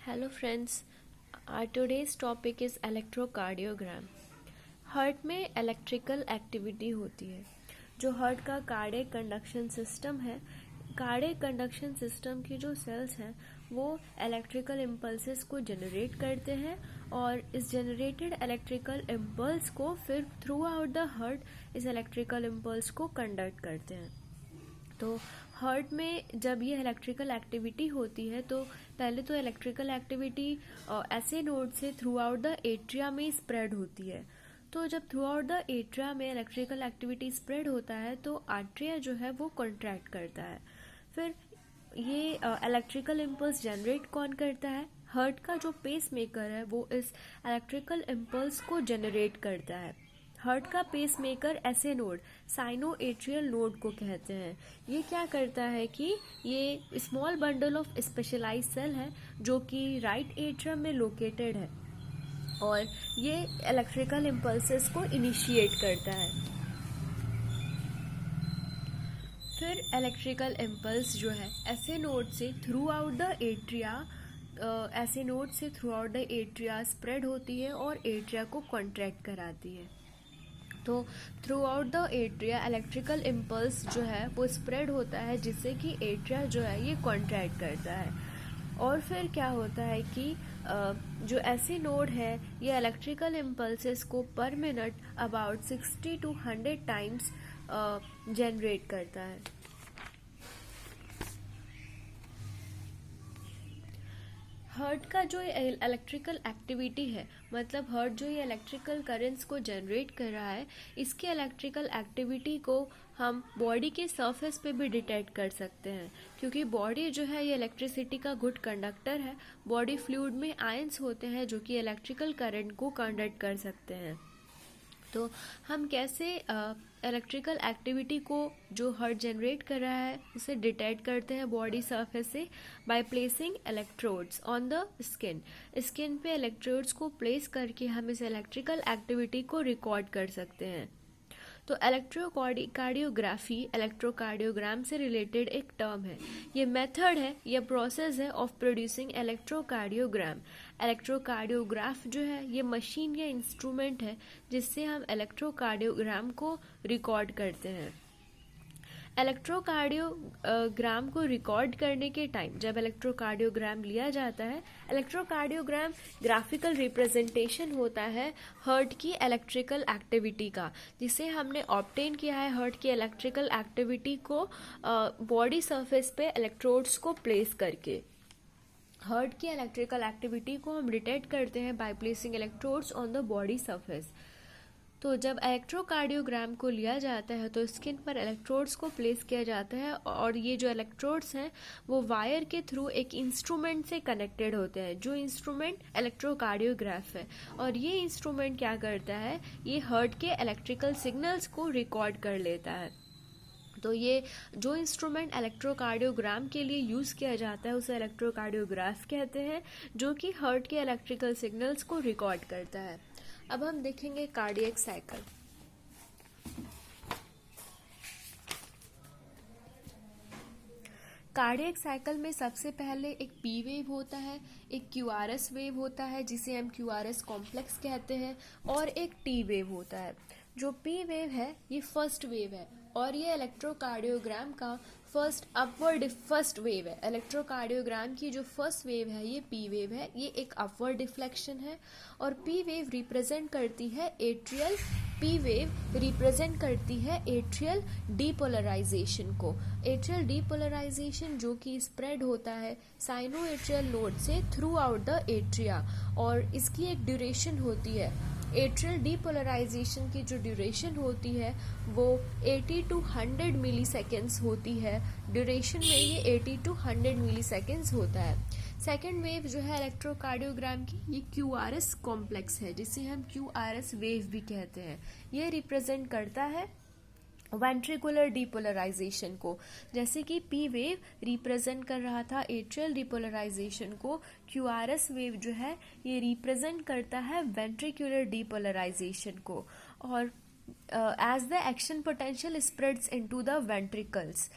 Hello friends, our today's topic is electrocardiogram. Heart में electrical activity होती है। जो हार्ट का कार्डियक कंडक्शन सिस्टम है, कार्डियक कंडक्शन सिस्टम की जो सेल्स हैं वो इलेक्ट्रिकल इम्पल्सेस को जनरेट करते हैं और इस जनरेटेड इलेक्ट्रिकल इम्पल्स को फिर थ्रू आउट द हार्ट इस इलेक्ट्रिकल इम्पल्स को कंडक्ट करते हैं। तो हार्ट में जब ये इलेक्ट्रिकल एक्टिविटी होती है तो पहले तो इलेक्ट्रिकल एक्टिविटी ऐसे नोड से थ्रू आउट द एट्रिया में स्प्रेड होती है। तो जब थ्रू आउट द एट्रिया में इलेक्ट्रिकल एक्टिविटी स्प्रेड होता है तो आर्ट्रिया जो है वो कॉन्ट्रैक्ट करता है। फिर ये इलेक्ट्रिकल इम्पल्स जनरेट कौन करता है? हार्ट का जो पेस मेकर है वो इस इलेक्ट्रिकल इम्पल्स को जनरेट करता है। हार्ट का पेस मेकर ऐसे नोड साइनो एट्रियल नोड को कहते हैं। ये क्या करता है कि ये small bundle of specialized cell है जो कि राइट एट्रियम में लोकेटेड है और ये इलेक्ट्रिकल इम्पल्सेस को इनिशिएट करता है। फिर इलेक्ट्रिकल इम्पल्स जो है ऐसे नोड से through out the atria spread होती है और एट्रिया को कॉन्ट्रैक्ट कराती है। तो through out the atria electrical impulse जो है वो स्प्रेड होता है जिससे कि एट्रिया जो है ये कॉन्ट्रैक्ट करता है। और फिर क्या होता है कि जो ऐसी नोड है ये इलेक्ट्रिकल इम्पल्सेस को पर minute about 60 to 100 times generate करता है। हार्ट का जो इलेक्ट्रिकल एक्टिविटी है, मतलब हार्ट जो ये इलेक्ट्रिकल करंट्स को जनरेट कर रहा है, इसके इलेक्ट्रिकल एक्टिविटी को हम बॉडी के सरफेस पे भी डिटेक्ट कर सकते हैं क्योंकि बॉडी जो है ये इलेक्ट्रिसिटी का गुड कंडक्टर है। बॉडी फ्लूइड में आयंस होते हैं जो कि इलेक्ट्रिकल करंट को कंडक्ट कर सकते हैं। तो हम कैसे इलेक्ट्रिकल एक्टिविटी को जो हार्ट जनरेट कर रहा है उसे डिटेक्ट करते हैं बॉडी सरफेस से? By placing electrodes on the skin पे इलेक्ट्रोड्स को प्लेस करके हम इस इलेक्ट्रिकल एक्टिविटी को रिकॉर्ड कर सकते हैं। तो इलेक्ट्रोकार्डियोग्राफी इलेक्ट्रोकार्डियोग्राम से रिलेटेड एक टर्म है। ये मेथड है, ये प्रोसेस है ऑफ प्रोड्यूसिंग इलेक्ट्रोकार्डियोग्राम। इलेक्ट्रोकार्डियोग्राफ जो है ये मशीन या इंस्ट्रूमेंट है जिससे हम इलेक्ट्रोकार्डियोग्राम को रिकॉर्ड करते हैं। इलेक्ट्रोकार्डियोग्राम को रिकॉर्ड करने के टाइम जब इलेक्ट्रोकार्डियोग्राम लिया जाता है, इलेक्ट्रोकार्डियोग्राम ग्राफिकल रिप्रेजेंटेशन होता है हार्ट की इलेक्ट्रिकल एक्टिविटी का, जिसे हमने ऑब्टेन किया है हार्ट की इलेक्ट्रिकल एक्टिविटी को बॉडी सरफेस पे इलेक्ट्रोड्स को प्लेस करके। हार्ट की इलेक्ट्रिकल एक्टिविटी को हम डिटेक्ट करते हैं by placing electrodes on the body surface. तो जब इलेक्ट्रोकार्डियोग्राम को लिया जाता है तो स्किन पर इलेक्ट्रोड्स को प्लेस किया जाता है और ये जो इलेक्ट्रोड्स हैं वो वायर के थ्रू एक इंस्ट्रूमेंट से कनेक्टेड होते हैं, जो इंस्ट्रूमेंट इलेक्ट्रोकार्डियोग्राफ है। और ये इंस्ट्रूमेंट क्या करता है, ये हार्ट के इलेक्ट्रिकल सिग्नल्स को रिकॉर्ड कर लेता है। तो ये जो इंस्ट्रूमेंट इलेक्ट्रोकार्डियोग्राम के लिए यूज़ किया जाता है उसे इलेक्ट्रोकार्डियोग्राफ कहते हैं, जो कि हार्ट के इलेक्ट्रिकल सिग्नल्स को रिकॉर्ड करता है। अब हम देखेंगे कार्डियक साइकिल। कार्डियक साइकिल में सबसे पहले एक पी वेव होता है, एक क्यूआरएस वेव होता है जिसे हम क्यूआरएस कॉम्प्लेक्स कहते हैं, और एक टी वेव होता है। जो पी वेव है ये फर्स्ट वेव है और ये इलेक्ट्रोकार्डियोग्राम का फर्स्ट वेव है। इलेक्ट्रोकार्डियोग्राम की जो फर्स्ट वेव है ये पी वेव है, ये एक अपवर्ड डिफ्लेक्शन है और पी वेव रिप्रेजेंट करती है एट्रियल डीपोलराइजेशन को। एट्रियल डीपोलराइजेशन जो कि स्प्रेड होता है साइनो एट्रियल नोड से थ्रू आउट द एट्रिया और इसकी एक ड्यूरेशन होती है। एट्रियल डीपोलराइजेशन की जो ड्यूरेशन होती है वो 80 to 100 मिली सेकेंड्स होती है। ड्यूरेशन में ये 80 to 100 मिली सेकेंड्स होता है। सेकेंड वेव जो है इलेक्ट्रोकार्डियोग्राम की ये क्यूआरएस कॉम्प्लेक्स है जिसे हम क्यूआरएस वेव भी कहते हैं। ये रिप्रेजेंट करता है वेंट्रिकुलर डीपोलराइजेशन को। जैसे कि पी वेव रिप्रेजेंट कर रहा था एट्रियल डीपोलराइजेशन को, क्यूआरएस वेव जो है ये रिप्रेजेंट करता है वेंट्रिकुलर डीपोलराइजेशन को। और as the action potential spreads into the ventricles,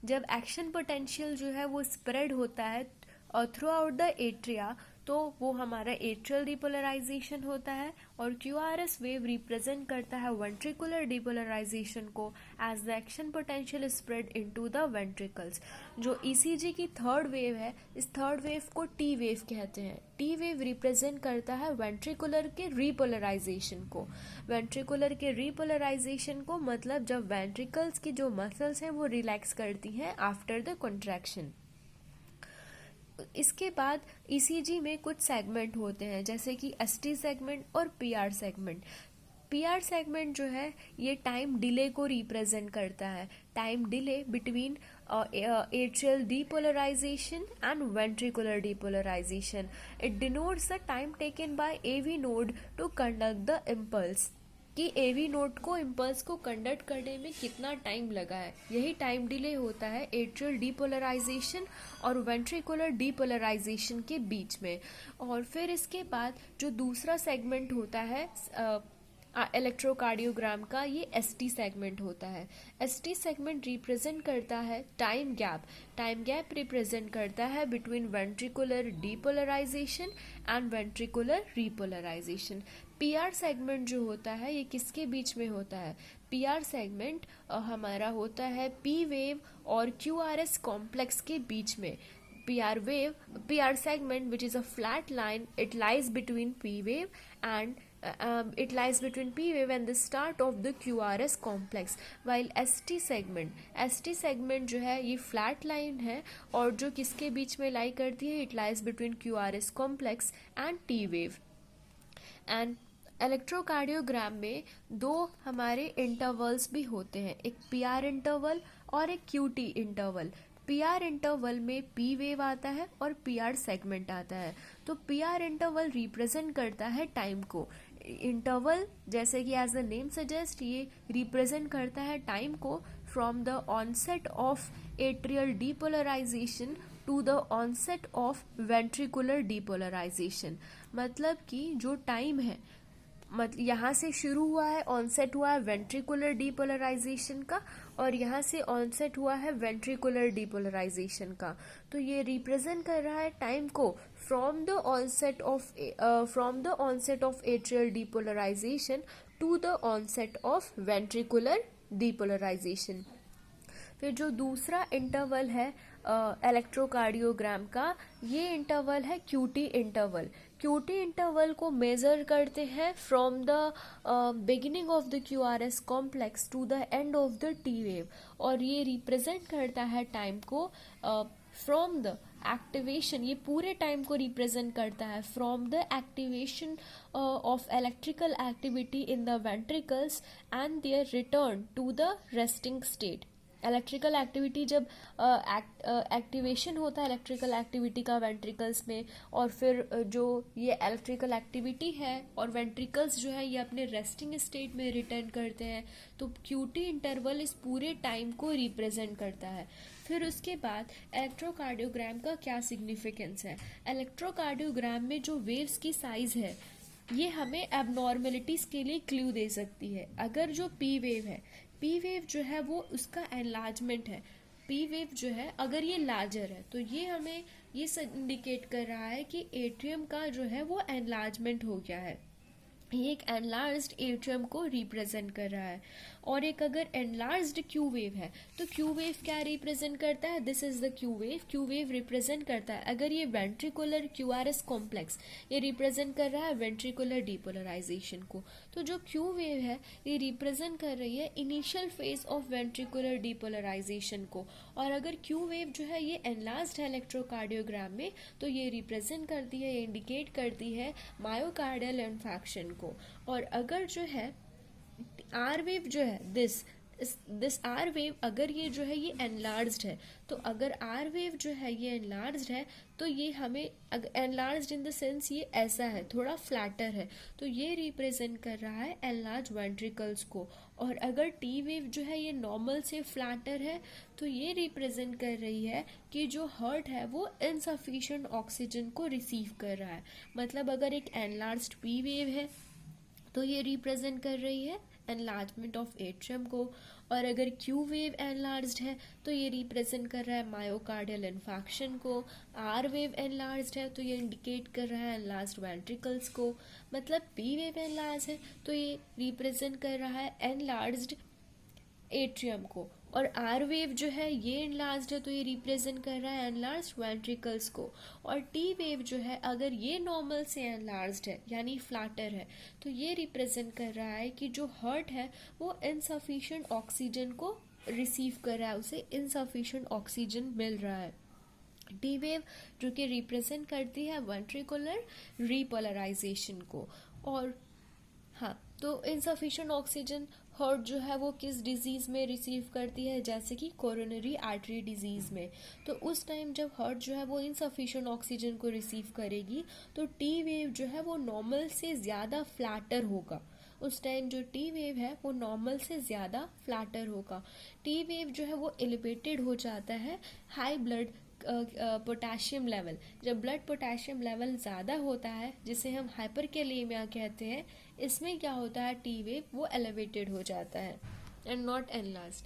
जब एक्शन पोटेंशियल जो है वो स्प्रेड होता है थ्रू आउट द एट्रिया, तो वो हमारा एट्रियल डिपोलराइजेशन होता है, और क्यूआरएस वेव रिप्रेजेंट करता है वेंट्रिकुलर डिपोलराइजेशन को as the action potential spread into the ventricles. जो ईसीजी की थर्ड वेव है, इस थर्ड वेव को टी वेव कहते हैं। टी वेव रिप्रेजेंट करता है वेंट्रिकुलर के रिपोलराइजेशन को। वेंट्रिकुलर के रिपोलराइजेशन को मतलब जब वेंट्रिकल्स की जो मसल्स हैं वो रिलैक्स करती हैं आफ्टर द कॉन्ट्रैक्शन। इसके बाद ईसीजी में कुछ सेगमेंट होते हैं, जैसे कि एसटी सेगमेंट और पीआर सेगमेंट। पीआर सेगमेंट जो है ये टाइम डिले को रिप्रेजेंट करता है, time delay between atrial depolarization and ventricular depolarization. It denotes the time taken by AV node to conduct the impulse, कि AV नोड को impulse को कंडक्ट करने में कितना टाइम लगा है, यही टाइम डिले होता है एट्रियल डीपोलराइजेशन और वेंट्रिकुलर डीपोलराइजेशन के बीच में। और फिर इसके बाद जो दूसरा सेगमेंट होता है इलेक्ट्रोकार्डियोग्राम का, ये एसटी सेगमेंट होता है। एसटी सेगमेंट रिप्रेजेंट करता है time gap. Time gap represent करता है between ventricular depolarization and ventricular repolarization. PR segment जो होता है ये किसके बीच में होता है? पीआर सेगमेंट हमारा होता है पी वेव और क्यूआरएस कॉम्प्लेक्स के बीच में। PR segment, which is a flat line, it lies between P wave and the start of the QRS complex. While ST segment जो है ये flat line है और जो किसके बीच में lie करती है? It lies between QRS complex and T wave. And electrocardiogram में दो हमारे इंटरवल्स भी होते हैं, एक PR इंटरवल और एक QT इंटरवल। PR इंटरवल में P वेव आता है और PR सेगमेंट आता है। तो PR इंटरवल रिप्रेजेंट करता है टाइम को। इंटरवल जैसे कि एज द नेम सजेस्ट ये रिप्रेजेंट करता है टाइम को from the onset of atrial depolarization to the onset of ventricular depolarization. मतलब कि जो टाइम है यहाँ से शुरू हुआ है, ऑनसेट हुआ है वेंट्रिकुलर डीपोलराइजेशन का, और यहाँ से ऑनसेट हुआ है वेंट्रिकुलर डीपोलराइजेशन का। तो ये रिप्रेजेंट कर रहा है टाइम को from the onset of atrial depolarization to the onset of ventricular depolarization. फिर जो दूसरा इंटरवल है इलेक्ट्रोकार्डियोग्राम का, ये इंटरवल है क्यूटी इंटरवल। क्यूटी इंटरवल को मेजर करते हैं from the beginning of the QRS complex to the end of the T wave, और ये रिप्रेजेंट करता है टाइम को फ्रॉम द एक्टिवेशन, ये पूरे टाइम को रिप्रेजेंट करता है from the activation of electrical activity in the ventricles and their return to the resting state. Electrical activity जब एक्टिवेशन होता है इलेक्ट्रिकल एक्टिविटी का वेंट्रिकल्स में, और फिर जो ये इलेक्ट्रिकल एक्टिविटी है और वेंट्रिकल्स जो है ये अपने रेस्टिंग स्टेट में रिटर्न करते हैं, तो क्यूटी इंटरवल इस पूरे टाइम को रिप्रेजेंट करता है। फिर उसके बाद इलेक्ट्रोकार्डियोग्राम का क्या सिग्निफिकेंस है? इलेक्ट्रोकार्डियोग्राम में जो वेव्स की साइज है ये हमें एबनॉर्मेलिटीज के लिए क्लू दे सकती है। अगर जो पी वेव है, पी वेव जो है वो उसका एनलार्जमेंट है, पी वेव जो है अगर ये लार्जर है तो ये हमें ये इंडिकेट कर रहा है कि एट्रियम का जो है वो एनलार्जमेंट हो गया है, ये एक एनलार्ज्ड एट्रियम को रिप्रेजेंट कर रहा है। और एक अगर एनलार्ज्ड क्यू वेव है तो क्यू वेव क्या रिप्रेजेंट करता है? This is the Q wave. Q wave represent करता है अगर ये वेंट्रिकुलर क्यूआरएस कॉम्प्लेक्स ये रिप्रेजेंट कर रहा है वेंट्रिकुलर डीपोलराइजेशन को, तो जो क्यू वेव है ये रिप्रेजेंट कर रही है initial phase of ventricular depolarization को। और अगर क्यू वेव जो है ये एनलार्ज्ड है इलेक्ट्रोकार्डियोग्राम में तो ये रिप्रेजेंट करती है, ये इंडिकेट करती है मायोकार्डियल इन्फेक्शन को। और अगर जो है आर वेव जो है दिस आर वेव अगर ये जो है ये एनलार्ज्ड है, तो अगर आर वेव जो है ये एनलार्ज्ड है तो ये हमें एनलार्ज्ड इन द सेंस ये ऐसा है, थोड़ा फ्लैटर है, तो ये रिप्रेजेंट कर रहा है एनलार्ज वेंट्रिकल्स को। और अगर टी वेव जो है ये नॉर्मल से फ्लैटर है तो ये रिप्रेजेंट कर रही है कि जो हार्ट है वो इनसफिशिएंट ऑक्सीजन को रिसीव कर रहा है। मतलब अगर एक एनलार्ज्ड पी वेव है तो ये रिप्रेजेंट कर रही है एनलार्जमेंट ऑफ एट्रियम को, और अगर क्यू वेव एनलार्ज्ड है तो ये रिप्रेजेंट कर रहा है मायोकार्डियल इन्फेक्शन को, आर वेव एनलार्ज्ड है तो ये इंडिकेट कर रहा है एनलार्ज्ड वेंट्रिकल्स को, मतलब पी वेव एनलार्ज है तो ये रिप्रेजेंट कर रहा है एनलार्ज्ड एट्रियम को, और आर वेव जो है ये एनलार्ज्ड है तो ये रिप्रेजेंट कर रहा है एनलार्ज्ड वेंट्रिकल्स को, और टी वेव जो है अगर ये नॉर्मल से एनलार्ज्ड है यानी फ्लैटर है तो ये रिप्रेजेंट कर रहा है कि जो हार्ट है वो इनसफिशिएंट ऑक्सीजन को रिसीव कर रहा है, उसे इनसफिशिएंट ऑक्सीजन मिल रहा है। डी वेव जो कि रिप्रेजेंट करती है वेंट्रिकुलर रीपोलराइजेशन को। और हाँ, तो इनसफिशिएंट ऑक्सीजन हार्ट जो है वो किस डिजीज़ में रिसीव करती है, जैसे कि कोरोनरी आर्टरी डिजीज़ में। तो उस टाइम जब हार्ट जो है वो इनसफिशिएंट ऑक्सीजन को रिसीव करेगी तो टी वेव जो है वो नॉर्मल से ज़्यादा फ्लैटर होगा। उस टाइम जो टी वेव है वो नॉर्मल से ज़्यादा फ्लैटर होगा। टी वेव जो है वो एलिवेटेड हो जाता है हाई ब्लड पोटेशियम लेवल। जब ब्लड पोटेशियम लेवल ज़्यादा होता है जिसे हम हाइपरकैलेमिया कहते हैं, इसमें क्या होता है टी वेव वो एलिवेटेड हो जाता है एंड नॉट एनलार्ज्ड।